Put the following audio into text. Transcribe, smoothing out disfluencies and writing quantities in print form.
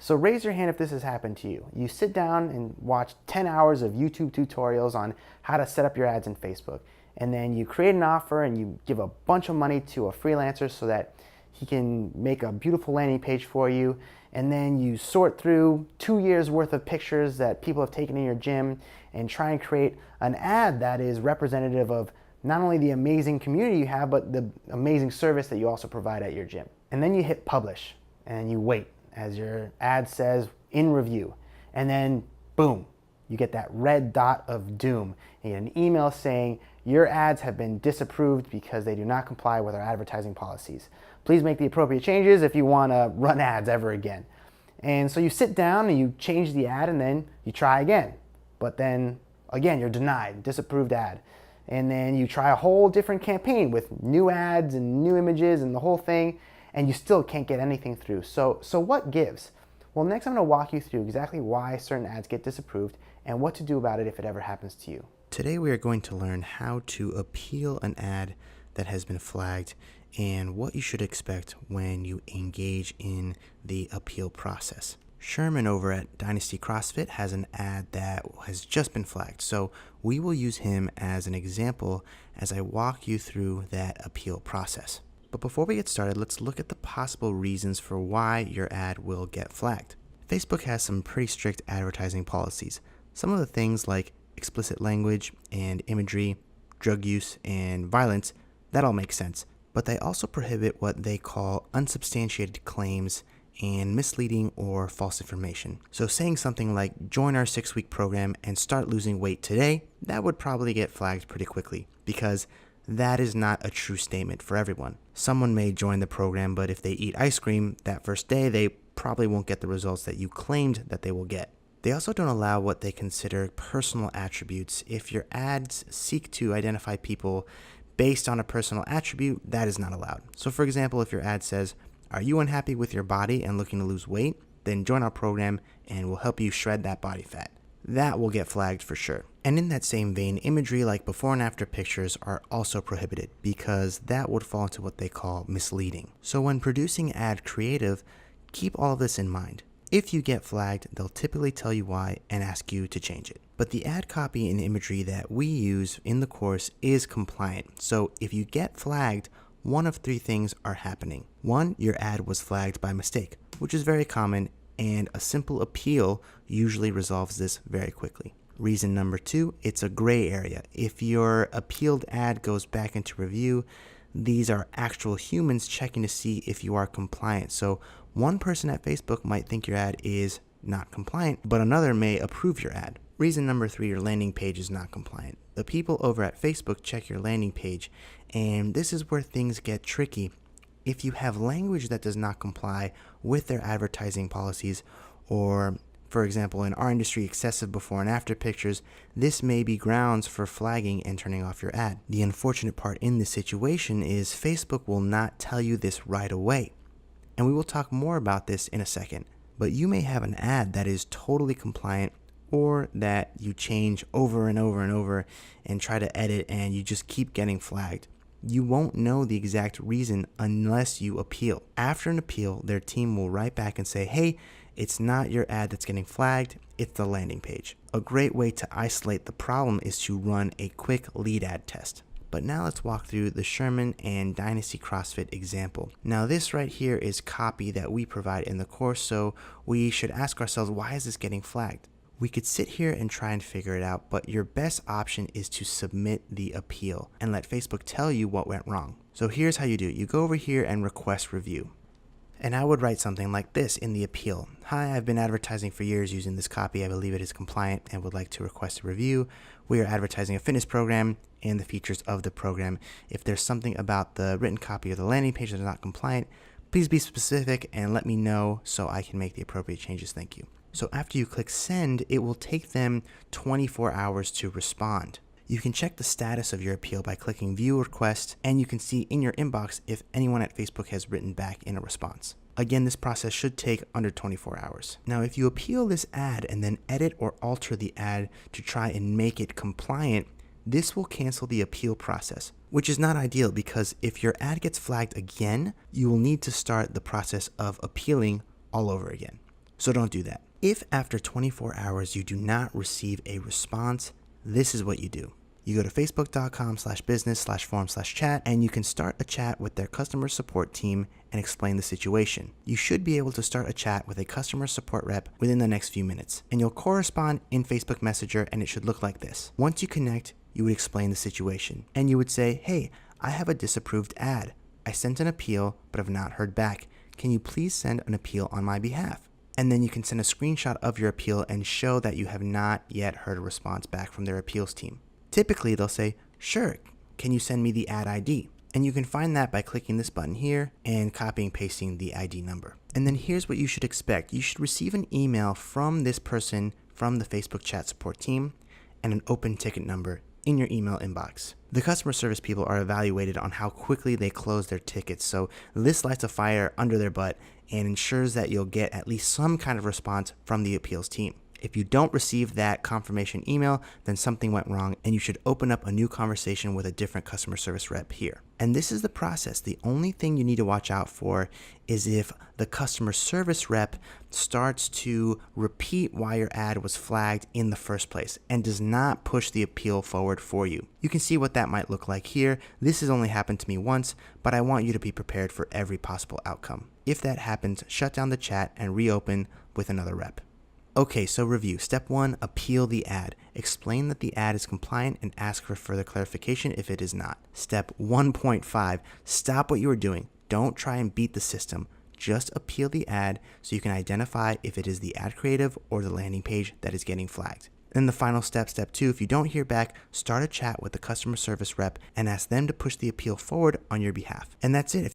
So raise your hand if this has happened to you. You sit down and watch 10 hours of YouTube tutorials on how to set up your ads in Facebook. And then you create an offer and you give a bunch of money to a freelancer so that he can make a beautiful landing page for you. And then you sort through 2 years worth of pictures that people have taken in your gym and try and create an ad that is representative of not only the amazing community you have, but the amazing service that you also provide at your gym. And then you hit publish and you wait as your ad says in review. And then boom, you get that red dot of doom. And you get an email saying your ads have been disapproved because they do not comply with our advertising policies. Please make the appropriate changes if you want to run ads ever again. And so you sit down and you change the ad and then you try again. But then again, you're denied, disapproved ad. And then you try a whole different campaign with new ads and new images and the whole thing, and you still can't get anything through. So what gives? Well, next I'm going to walk you through exactly why certain ads get disapproved and what to do about it if it ever happens to you. Today we are going to learn how to appeal an ad that has been flagged and what you should expect when you engage in the appeal process. Sherman over at Dynasty CrossFit has an ad that has just been flagged, so we will use him as an example as I walk you through that appeal process. But before we get started, let's look at the possible reasons for why your ad will get flagged. Facebook has some pretty strict advertising policies. Some of the things like explicit language and imagery, drug use, and violence, that all makes sense. But they also prohibit what they call unsubstantiated claims and misleading or false information. So saying something like, join our 6-week program and start losing weight today, that would probably get flagged pretty quickly because that is not a true statement for everyone. Someone may join the program, but if they eat ice cream that first day, they probably won't get the results that you claimed that they will get. They also don't allow what they consider personal attributes. If your ads seek to identify people based on a personal attribute, that is not allowed. So for example, if your ad says, are you unhappy with your body and looking to lose weight? Then join our program and we'll help you shred that body fat. That will get flagged for sure. And in that same vein, imagery like before and after pictures are also prohibited because that would fall into what they call misleading. So when producing ad creative, keep all of this in mind. If you get flagged, they'll typically tell you why and ask you to change it. But the ad copy and imagery that we use in the course is compliant. So if you get flagged, one of 3 things are happening. 1, your ad was flagged by mistake, which is very common, and a simple appeal usually resolves this very quickly. Reason number 2, it's a gray area. If your appealed ad goes back into review, these are actual humans checking to see if you are compliant. So one person at Facebook might think your ad is not compliant, but another may approve your ad. Reason number 3, your landing page is not compliant. The people over at Facebook check your landing page, and this is where things get tricky. If you have language that does not comply with their advertising policies, or for example, in our industry, excessive before and after pictures, this may be grounds for flagging and turning off your ad. The unfortunate part in this situation is Facebook will not tell you this right away. And we will talk more about this in a second. But you may have an ad that is totally compliant or that you change over and over and over and try to edit and you just keep getting flagged. You won't know the exact reason unless you appeal. After an appeal, their team will write back and say, hey, it's not your ad that's getting flagged, it's the landing page. A great way to isolate the problem is to run a quick lead ad test. But now let's walk through the Sherman and Dynasty CrossFit example. Now this right here is copy that we provide in the course, so we should ask ourselves, why is this getting flagged? We could sit here and try and figure it out, but your best option is to submit the appeal and let Facebook tell you what went wrong. So here's how you do it. You go over here and request review. And I would write something like this in the appeal. Hi, I've been advertising for years using this copy. I believe it is compliant and would like to request a review. We are advertising a fitness program and the features of the program. If there's something about the written copy or the landing page that is not compliant, please be specific and let me know so I can make the appropriate changes. Thank you. So after you click send, it will take them 24 hours to respond. You can check the status of your appeal by clicking view request, and you can see in your inbox if anyone at Facebook has written back in a response. Again, this process should take under 24 hours. Now, if you appeal this ad and then edit or alter the ad to try and make it compliant, this will cancel the appeal process, which is not ideal because if your ad gets flagged again, you will need to start the process of appealing all over again. So don't do that. If after 24 hours you do not receive a response, this is what you do. You go to facebook.com/business/forum/chat and you can start a chat with their customer support team and explain the situation. You should be able to start a chat with a customer support rep within the next few minutes, and you'll correspond in Facebook Messenger, and it should look like this. Once you connect, you would explain the situation and you would say, hey, I have a disapproved ad. I sent an appeal but have not heard back. Can you please send an appeal on my behalf? And then you can send a screenshot of your appeal and show that you have not yet heard a response back from their appeals team. Typically, they'll say, sure, can you send me the ad ID? And you can find that by clicking this button here and copying and pasting the ID number. And then here's what you should expect. You should receive an email from this person from the Facebook chat support team and an open ticket number in your email inbox. The customer service people are evaluated on how quickly they close their tickets, so this lights a fire under their butt and ensures that you'll get at least some kind of response from the appeals team. If you don't receive that confirmation email, then something went wrong and you should open up a new conversation with a different customer service rep here. And this is the process. The only thing you need to watch out for is if the customer service rep starts to repeat why your ad was flagged in the first place and does not push the appeal forward for you. You can see what that might look like here. This has only happened to me once, but I want you to be prepared for every possible outcome. If that happens, shut down the chat and reopen with another rep. Okay, so review. Step 1, appeal the ad. Explain that the ad is compliant and ask for further clarification if it is not. Step 1.5, stop what you are doing. Don't try and beat the system. Just appeal the ad so you can identify if it is the ad creative or the landing page that is getting flagged. Then the final step, step 2, if you don't hear back, start a chat with the customer service rep and ask them to push the appeal forward on your behalf. And that's it.